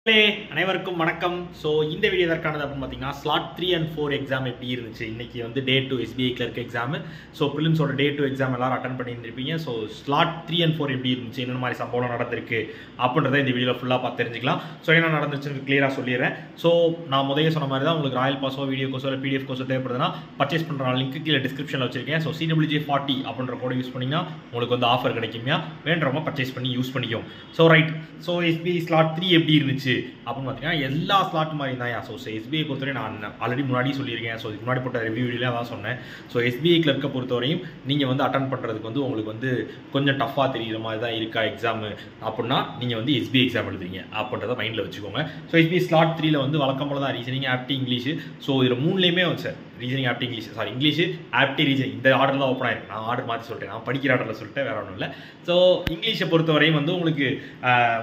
அனைவருக்கும் வணக்கம். ஸோ இந்த வீடியோ எதற்கானது அப்படின்னு பார்த்தீங்கன்னா ஸ்லாட் 3 and 4 எக்ஸாம் எப்படி இருந்துச்சு. இன்னைக்கு வந்து day 2 SBI clerk exam. So பிலிம்ஸோட டே 2 எக்ஸாம் எல்லாரும் அட்டன் பண்ணியிருந்திருப்பீங்க. ஸோ ஸ்லாட் 3 and 4 எப்படி இருந்துச்சு, என்னென்ன மாதிரி சம்பவம் நடந்திருக்கு அப்படின்றத இந்த வீடியோவில் ஃபுல்லாக பார்த்து தெரிஞ்சுக்கலாம். ஸோ என்ன நடந்துச்சுன்னு கிளியராக சொல்லிடுறேன். ஸோ நான் முதல்ல சொன்ன மாதிரி தான் உங்களுக்கு ராயல் பாஸோ வீடியோ கோஸோ இல்லை PDF கோஸோ தேவைப்படுதுன்னா பர்ச்சேஸ் பண்ணுற லிங்க் கீழே டிஸ்கிரிப்ஷனில் வச்சிருக்கேன். ஸோ CWJ40 அப்படின்ற கோடை யூஸ் பண்ணிங்கன்னா உங்களுக்கு வந்து ஆஃபர் கிடைக்குமையா, வேண்டவங்க பர்ச்சேஸ் பண்ணி யூஸ் பண்ணிக்கும். So right. So SBI slot 3 எப்படி இருந்துச்சு அப்படின்னு பார்த்தீங்கன்னா எல்லா ஸ்லாட் மாதிரி தான். ஸோ SBI பொறுத்தவரை நான் ஆல்ரெடி முன்னாடி சொல்லியிருக்கேன். ஸோ இதுக்கு முன்னாடி போட்ட ரிவ்யூ வீடியோவில் தான் சொன்னேன். ஸோ SBI கிளர்க்கை பொறுத்தவரையும் நீங்கள் வந்து அட்டன் பண்ணுறதுக்கு வந்து உங்களுக்கு வந்து கொஞ்சம் டஃப்பாக தெரிகிற மாதிரி தான் இருக்கா எக்ஸாமு அப்படின்னா நீங்கள் வந்து SBI எக்ஸாம் எழுதுறீங்க அப்படின்றத மைண்டில் வச்சுக்கோங்க. ஸோ SBI ஸ்லாட் 3ல வந்து வழக்கம் போல தான் ரீசனிங், ஆப்டி, இங்கிலீஷ். ஸோ இதில் மூணுலேயுமே சார் ரீசனிங், ஆப்டி, இங்கிலீஷ், சாரி இங்கிலீஷ், ஆப்டி, ரீசனிங் இந்த ஆர்டர் தான் ஓப்பன் ஆயிருக்கு. நான் ஆர்டர் மாற்றி சொல்லிட்டேன், நான் படிக்கிற ஆர்டரில் சொல்லிட்டேன், வேற ஒன்றும் இல்லை. ஸோ இங்கிலீஷை பொறுத்தவரையும் வந்து உங்களுக்கு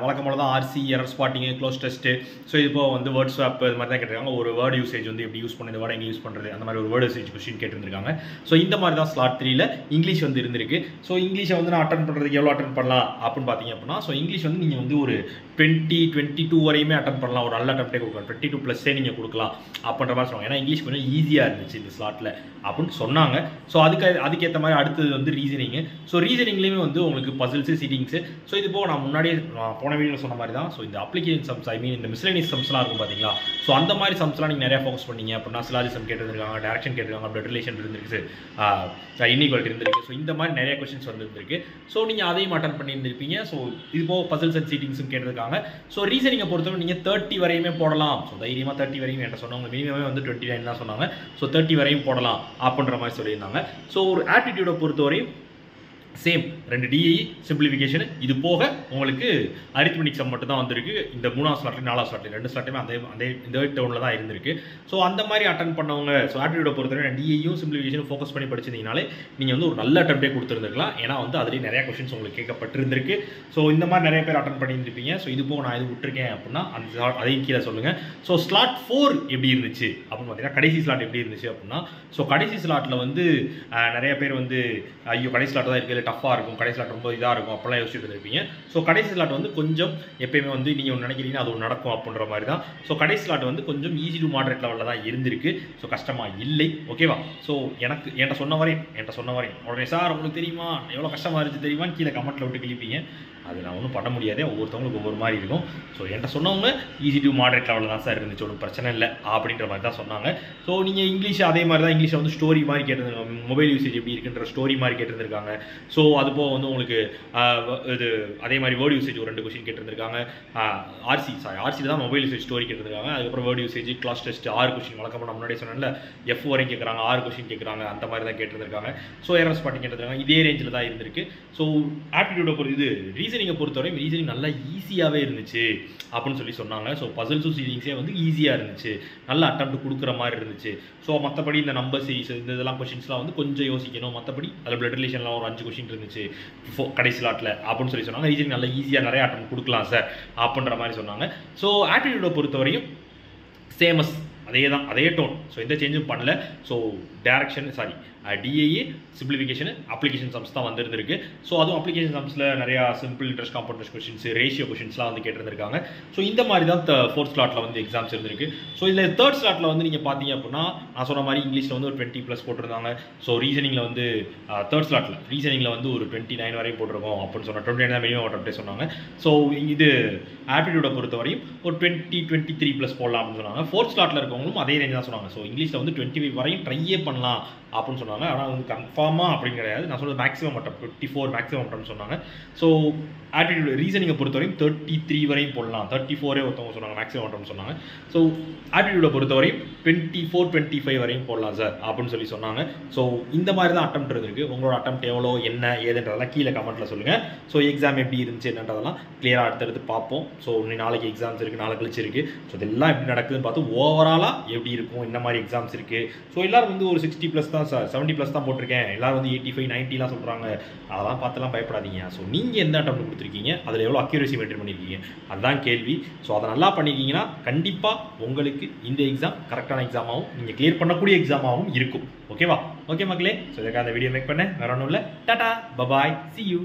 வழக்கம் போல தான் RC, error spotting, cloze test. So இது இப்போ வந்து வேர்ட் ஸ்வாப் இது மாதிரி தான் கேட்டிருக்காங்க. ஒரு வேர்டு யூசேஜ் வந்து எப்படி யூஸ் பண்ணி இந்த வேர்டை எங்கே யூஸ் பண்ணுறது, அந்த மாதிரி ஒரு வேர்டு யூசேஜ் கொஸ்டின் கேட்டிருந்திருக்காங்க. ஸோ இந்த மாதிரி தான் ஸ்லாட் 3ல இங்கிலீஷ் வந்து இருந்திருக்கு. ஸோ இங்கிலீஷை வந்து நான் அட்டன் பண்ணுறதுக்கு எவ்வளோ அட்டன் பண்ணலாம் அப்படின்னு பார்த்தீங்க அப்படின்னா, ஸோ இங்கிலீஷ் வந்து நீங்கள் வந்து ஒரு 22 வரையுமே அட்டன் பண்ணலாம். ஒரு நல்ல அட்டம்ப்டே கொடுக்கலாம், 22+ நீங்கள் கொடுக்கலாம் அப்படின்ற மாதிரி சொன்னாங்க. ஏன்னா இங்கிலீஷ் கொஞ்சம் ஈஸியாக இருந்துச்சு இந்த ஸ்லாட்டில் அப்படின்னு சொன்னாங்க. ஸோ அதுக்கேற்ற மாதிரி அடுத்தது வந்து ரீசனிங்கு. ஸோ ரீசனிங்லேயுமே வந்து உங்களுக்கு பசில்ஸு, சீட்டிங்ஸு. ஸோ இது போக நான் முன்னாடியே போன வீடியோவில் சொன்ன மாதிரி தான். ஸோ இந்த அப்ளிகேஷன் சம்ஸ், ஐ மீன் இந்த மிஸ்லேனியஸ் சம்ஸ்லாம் இருக்கும் பார்த்தீங்களா. ஸோ அந்த மாதிரி சம்ஸ்லாம் நீங்கள் நிறையா ஃபோக்கஸ் பண்ணீங்க அப்படின்னா சிலாஜிசம் கேட்டிருக்காங்க, டேரக்ஷன் கேட்டிருக்காங்க, பிளட் ரிலேஷன் இருந்திருக்கு, இன்இக்வாலிட்டி இருந்திருக்கு. ஸோ இந்த மாதிரி நிறைய கொஸ்டின்ஸ் வந்துருக்கு. ஸோ நீங்கள் அதையும் அட்டன் பண்ணியிருந்திருப்பீங்க. ஸோ இது போக பசில்ஸ் அண்ட் சீட்டிங்ஸும் கேட்டிருக்காங்க. ஸோ ரீசனிங்கை பொறுத்தவரை நீங்கள் 30 வரையுமே போடலாம். ஸோ தைரியமாக 30 வரையும் என்கிட்ட சொன்னவங்க மினிமமே வந்து 29 தான் சொன்னாங்க. ஸோ 30 வரையும் போடலாம் அப்படின்ற மாதிரி சொல்லியிருந்தாங்க. ஸோ ஒரு ஆப்டிடியூடை பொறுத்தவரையும் சேம் 2 DE சிம்பிளிஃபிகேஷன், இது போக உங்களுக்கு அரித்மெட்டிக் சம் மட்டும் தான் வந்திருக்கு. இந்த 3ஆவது ஸ்லாட்லையும் 4ஆவது ஸ்லாட்லையும் 2 ஸ்லாட்லையுமே அந்த இந்த டவுனில் தான் இருந்திருக்கு. ஸோ அந்த மாதிரி அட்டன் பண்ணவங்க ஸோ ஆப்டிடியூடை பொறுத்தவரை DEயும் சிம்பிளிஃபிகேஷனும் ஃபோக்கஸ் பண்ணி படிச்சிருந்தீங்கனாலே நீங்கள் வந்து ஒரு நல்ல அட்டம்ப்டே கொடுத்துருந்துருக்கலாம். ஏன்னா வந்து அதுலேயும் நிறைய கொஸ்டின்ஸ் உங்களுக்கு கேட்கப்பட்டிருந்திருக்கு. ஸோ இந்த மாதிரி நிறைய பேர் அட்டன் பண்ணியிருந்திருப்பீங்க. ஸோ இது போக நான் இது விட்டுருக்கேன் அப்படின்னா அந்த அதையும் கீழே சொல்லுங்கள். ஸோ ஸ்லாட் 4 எப்படி இருந்துச்சு அப்படின்னு பார்த்தீங்கன்னா கடைசி ஸ்லாட் எப்படி இருந்துச்சு அப்படின்னா, ஸோ கடைசி ஸ்லாட்டில் வந்து நிறைய பேர் வந்து ஐயோ கடைசி ஸ்லாட் தான் இருக்குது, டஃப்பாக இருக்கும், கடைசி ஸ்லாட் ரொம்ப இதாக இருக்கும் அப்படிலாம் யோசிச்சுட்டு இருப்பீங்க. ஸோ கடைசி ஸ்லாட் வந்து கொஞ்சம் எப்பயுமே வந்து நீங்கள் ஒன்று நினைக்கிறீங்கன்னா அது ஒன்று நடக்கும் அப்படின்ற மாதிரி தான். ஸோ கடைசி ஸ்லாட் வந்து கொஞ்சம் ஈஸி டு மாடரேட் லெவலில் தான் இருந்திருக்கு. ஸோ கஷ்டமாக இல்லை, ஓகேவா. ஸோ என்கிட்ட சொன்ன வரையும் உடனே சார் உங்களுக்கு தெரியுமா எவ்வளோ கஷ்டமாக இருந்துச்சு தெரியுமான்னு கீழே கமெண்ட்டில் விட்டு கிளிப்பீங்க. அது நான் ஒன்றும் பண்ண முடியாது, ஒவ்வொருத்தவங்களுக்கு ஒவ்வொரு மாதிரி இருக்கும். ஸோ என்கிட்ட சொன்னவங்க ஈஸி டு மாடரேட் லெவலில் தான் சார் இருந்துச்சு, ஒன்றும் பிரச்சனை இல்லை அப்படின்ற மாதிரி தான் சொன்னாங்க. ஸோ நீங்கள் இங்கிலீஷ் அதே மாதிரி தான், இங்கிலீஷை வந்து ஸ்டோரி மாதிரி கேட்டிருந்தாங்க, மொபைல் யூசேஜ் எப்படி இருக்குன்ற ஸ்டோரி மாதிரி கேட்டிருந்திருக்காங்க. ஸோ அது போக வந்து உங்களுக்கு இது அதே மாதிரி வேர்டு யூசேஜ் ஒரு 2 கொஸ்டின் கேட்டிருந்திருக்காங்க. RC தான் மொபைல் யூசேஜ் ஸ்டோரி கேட்டிருக்காங்க. அதுக்கப்புறம் word usage, class test 6 question வழக்கம் நான் முன்னாடியே சொன்னேன்ல, F வரையும் கேட்குறாங்க, 6 கொஸ்டின் கேட்குறாங்க, அந்த மாதிரி தான் கேட்டிருந்திருக்காங்க. ஸோ எரர் ஸ்பாட்டிங் கேட்டிருக்காங்க, இதே ரேஞ்சில் தான் இருந்திருக்கு. ஸோ ஆப்டிடியூடை இது ரீசனிங்கை பொறுத்தவரை ரீசனிங் நல்லா ஈஸியாகவே இருந்துச்சு அப்படின்னு சொல்லி சொன்னாங்க. ஸோ பசில்ஸும் சீரிங்ஸே வந்து ஈஸியாக இருந்துச்சு, நல்ல அட்டம்ப்ட் கொடுக்குற மாதிரி இருந்துச்சு. ஸோ மற்றபடி இந்த நம்பர் சீரிஸ் இந்த இதெல்லாம் கொஸ்டின்ஸ்லாம் வந்து கொஞ்சம் யோசிக்கணும். மற்றபடி அதில் பிளட் ரிலேஷன்லாம் ஒரு 5 கொஸ்டின் இருந்துச்சு கடைசி ஸ்லாட்டில் அப்படின்னு சொல்லி சொன்னாங்க. ரீசனிங் நல்லா ஈஸியாக நிறைய அட்டம்ப்ட் கொடுக்கலாம் சார் அப்படின்ற மாதிரி சொன்னாங்க. ஸோ ஆப்டிடியூடை பொறுத்தவரையும் சேமஸ் அதே டோன். ஸோ எந்த சேஞ்சும் பண்ணல. So DAE simplification, application sums தான் வந்துருந்துருக்கு. ஸோ அதுவும் அப்ளிகேஷன் சம்ஸில் நிறையா simple interest, compound interest questions, ratio கொஸ்டின்ஸ்லாம் வந்து கேட்டிருந்திருக்காங்க. ஸோ இந்த மாதிரி தான் 4th ஸ்லாட்டில் வந்து எக்ஸாம்ஸ் இருந்திருக்கு. ஸோ இதில் 3rd ஸ்லாட்டில் வந்து நீங்கள் பார்த்தீங்க அப்படின்னா நான் சொன்ன மாதிரி இங்கிலீஷில் வந்து ஒரு 20+ போட்டிருந்தாங்க. ஸோ ரீசனிங்கில் வந்து 3rd ஸ்லாட்டில் ரீசனிங்கில் வந்து ஒரு 29 வரையும் போட்டிருக்கோம் அப்படின்னு சொன்னால் 29 தான் மினிமம் அட்டம்ப்டே சொன்னாங்க. ஸோ இது ஆப்டிடியூடை பொறுத்தவரையும் ஒரு 23+ போடலாம் அப்படின்னு சொன்னாங்க. 4th ஸ்லாட்டில் இருக்கவங்களும் அதே ரேஞ்ச் தான் சொன்னாங்க. ஸோ இங்கிலீஷில் வந்து 25 வரையும் ட்ரையே பண்ணலாம் அப்படின்னு சொன்னாங்க. ஆனால் வந்து கன்ஃபார்மாக அப்படின்னு கிடையாது, நான் சொல்கிறது மேக்ஸிமம் அட்டம் 24 மேக்ஸிமம் அட்டம் சொன்னாங்க. ஸோ ஆப்டிடியூட் ரீசனிங்கை பொறுத்தவரையும் 33 வரையும் போடலாம், 34 ஒருத்தவங்க சொன்னாங்க மேக்ஸிமம் அட்டம் சொன்னாங்க. ஸோ ஆப்டிடியூடை பொறுத்தவரையும் 24, 25 வரையும் போடலாம் சார் அப்படின்னு சொல்லி சொன்னாங்க. ஸோ இந்த மாதிரி தான் அட்டம்ப்ட் இருந்திருக்கு. உங்களோட அட்டம்ப்ட் எவ்வளோ என்ன ஏதுன்றதெல்லாம் கீழே கமெண்ட்டில் சொல்லுங்கள். ஸோ எக்ஸாம் எப்படி இருந்துச்சு என்னன்றதெல்லாம் கிளியராக அடுத்தடுத்து பார்ப்போம். ஸோ நாளைக்கு எக்ஸாம்ஸ் இருக்குது, நாளை கழிச்சு இருக்குது. ஸோ இதெல்லாம் எப்படி நடக்குதுன்னு பார்த்து ஓவராலாக எப்படி இருக்கும், என்ன மாதிரி எக்ஸாம்ஸ் இருக்குது. ஸோ எல்லோரும் வந்து ஒரு 60+ தான் சார், 70+ தான் போட்டிருக்கேன், எல்லோரும் வந்து 85, 90லாம் சொல்கிறாங்க. அதெல்லாம் பார்த்துலாம் பயப்படாதீங்க. ஸோ நீங்கள் எந்த அட்டம்ப்ட் கொடுத்துருக்கீங்க, அதில் எவ்வளோ அக்யூரேசி மெயின்டைன் பண்ணியிருக்கீங்க, அதுதான் கேள்வி. ஸோ அதை நல்லா பண்ணியிருக்கீங்கன்னா கண்டிப்பாக உங்களுக்கு இந்த எக்ஸாம் கரெக்டான எக்ஸாமாகவும் நீங்கள் கிளியர் பண்ணக்கூடிய எக்ஸாமாகவும் இருக்கும். ஓகேவா? ஓகே மக்களே. ஸோ இதுக்காக அந்த வீடியோ மேக் பண்ணேன், வேற ஒன்றும் இல்லை. Tata, bye bye, see you.